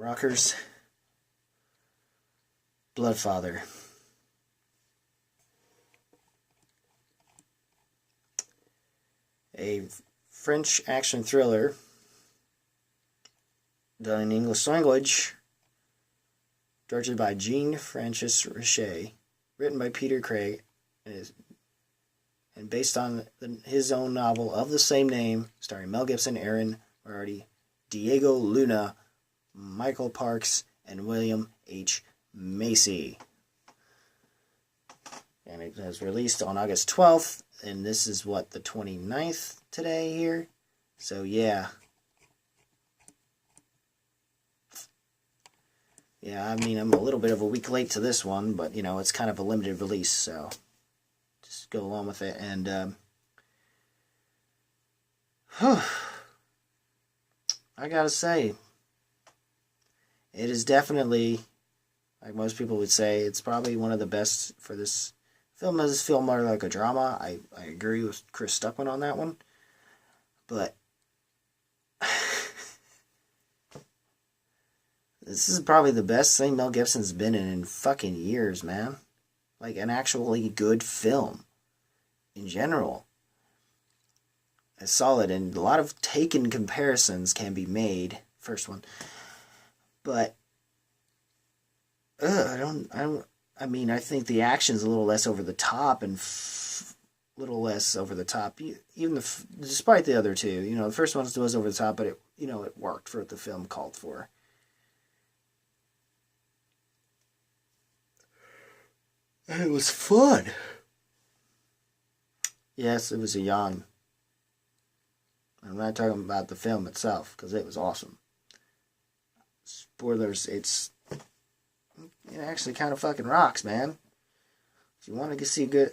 rockers. Bloodfather. A French action thriller done in English language, directed by Jean-Francois Richet, written by Peter Craig, and based on his own novel of the same name, starring Mel Gibson, Aaron Moriarty, Diego Luna, Michael Parks, and William H. Macy. And it was released on August 12th, and this is what, the 29th today here? So yeah. Yeah, I mean, I'm a little bit of a week late to this one, but, you know, it's kind of a limited release, so just go along with it. And, I gotta say, it is definitely, like most people would say, it's probably one of the best for this film. Does feel more like a drama. I agree with Chris Stuckman on that one. But this is probably the best thing Mel Gibson's been in fucking years, man. Like, an actually good film. In general. It's solid, and a lot of Taken comparisons can be made. First one. But, I mean, I think the action's a little less over the top, and little less over the top. Even despite the other two, you know, the first one was over the top, but it worked for what the film called for. And it was fun. Yes, it was a yawn. I'm not talking about the film itself, because it was awesome. Spoilers, it actually kind of fucking rocks, man. If you want to see a good,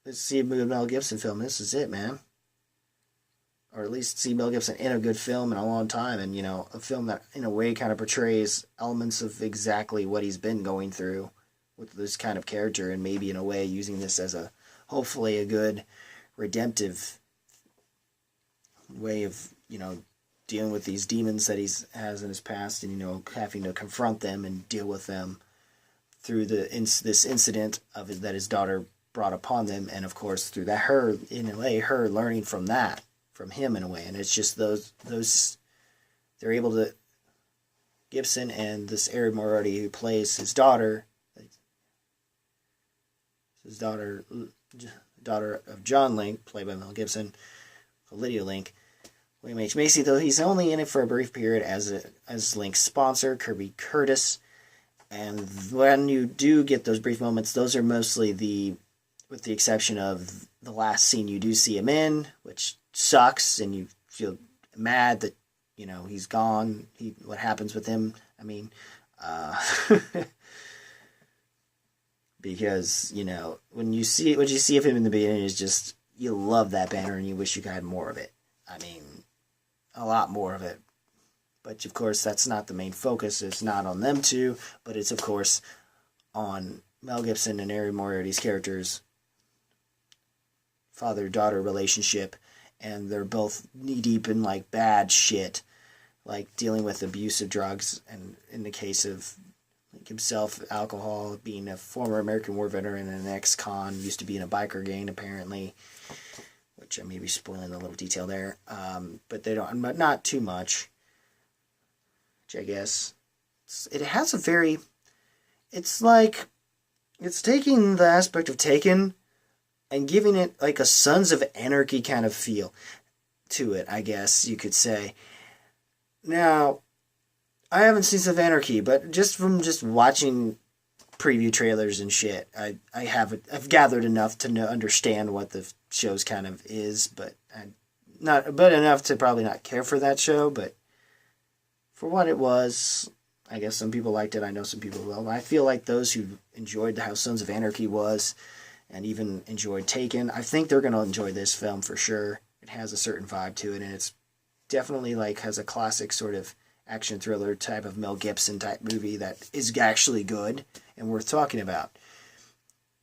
let's see a good Mel Gibson film, this is it, man. Or at least see Mel Gibson in a good film in a long time, and, you know, a film that, in a way, kind of portrays elements of exactly what he's been going through with this kind of character, and maybe, in a way, using this as hopefully a good redemptive way of, you know, dealing with these demons that he has in his past, and, you know, having to confront them and deal with them through this incident that his daughter brought upon them, and of course through that her learning from him in a way. And it's just those they're able to, Gibson and this Aaron Moriarty who plays his daughter of John Link, played by Mel Gibson, Lydia Link. William H. Macy, though he's only in it for a brief period as Link's sponsor, Kirby Curtis. And when you do get those brief moments, those are mostly with the exception of the last scene you do see him in, which sucks, and you feel mad that, you know, he's gone. What happens with him? Because, you know, what you see of him in the beginning is just, you love that banner and you wish you had more of it. A lot more of it. But, of course, that's not the main focus. It's not on them two, but it's, of course, on Mel Gibson and Aaron Moriarty's characters' father-daughter relationship, and they're both knee-deep in, like, bad shit, like dealing with abusive drugs, and in the case of himself, alcohol, being a former American War veteran and an ex-con, used to be in a biker gang, apparently, which I may be spoiling a little detail there, but not too much, which I guess, it's taking the aspect of Taken and giving it like a Sons of Anarchy kind of feel to it, I guess you could say. Now, I haven't seen Sons of Anarchy, but just from watching preview trailers and shit, I've gathered enough to understand what the show's kind of is, but enough to probably not care for that show. But for what it was, I guess some people liked it. I know some people will. I feel like those who enjoyed how Sons of Anarchy was, and even enjoyed Taken, I think they're going to enjoy this film for sure. It has a certain vibe to it, and it's definitely has a classic sort of action thriller type of Mel Gibson type movie that is actually good and worth talking about.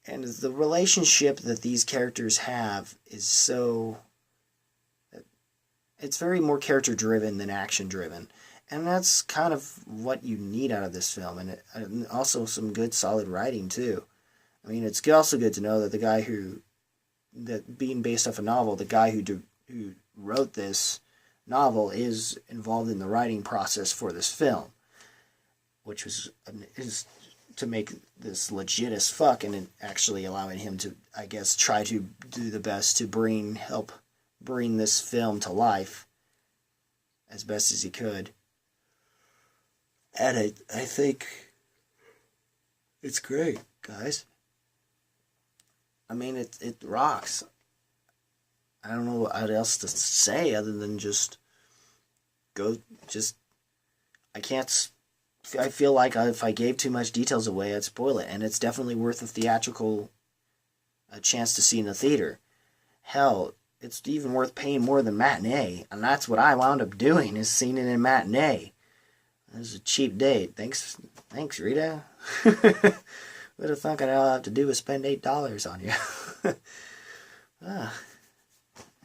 And the relationship that these characters have is it's very more character driven than action driven. And that's kind of what you need out of this film, and also some good solid writing too. I mean, it's also good to know that that being based off a novel, the guy who wrote this novel is involved in the writing process for this film, which is to make this legit as fuck, and actually allowing him to, I guess, try to do the best to help bring this film to life as best as he could. And I think it's great, guys. I mean, it rocks. I don't know what else to say other than I can't, I feel like if I gave too much details away, I'd spoil it. And it's definitely worth a chance to see in the theater. Hell, it's even worth paying more than matinee. And that's what I wound up doing, is seeing it in matinee. It was a cheap date. Thanks, Rita. Would have thunk all I have to do was spend $8 on you.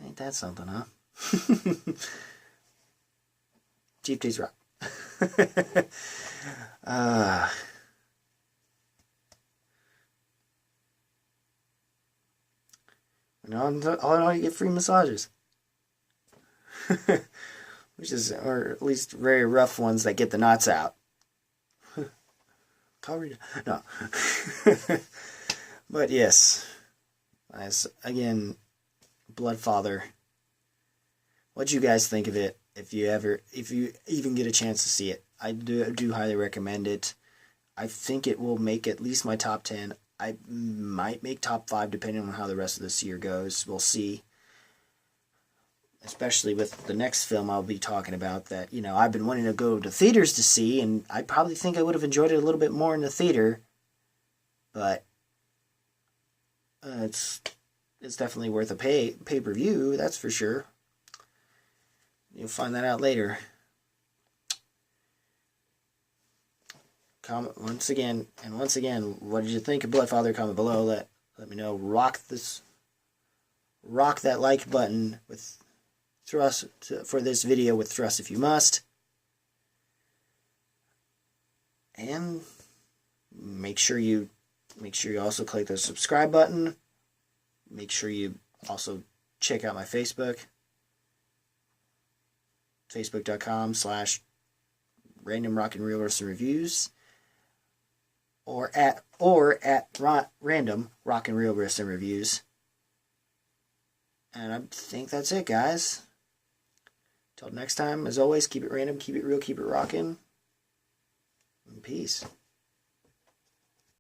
Ain't that something, huh? Cheap dates rock. All you get free massages. Or at least very rough ones that get the knots out. No. But yes. Again, Bloodfather. What'd you guys think of it? If you even get a chance to see it, I do highly recommend it. I think it will make at least my top 10. I might make top 5 depending on how the rest of this year goes. We'll see. Especially with the next film I'll be talking about that, I've been wanting to go to theaters to see, and I probably think I would have enjoyed it a little bit more in the theater. But it's definitely worth a pay-per-view, that's for sure. You'll find that out later. Comment once again, what did you think of Bloodfather? Comment below. Let me know. Rock that like button with thrust for this video with thrust if you must. And make sure you also click the subscribe button. Make sure you also check out my Facebook. Facebook.com/random rock and real wrestling reviews. Or at random rock and real wrestling reviews. And I think that's it, guys. Till next time, as always, keep it random, keep it real, keep it rocking. And peace.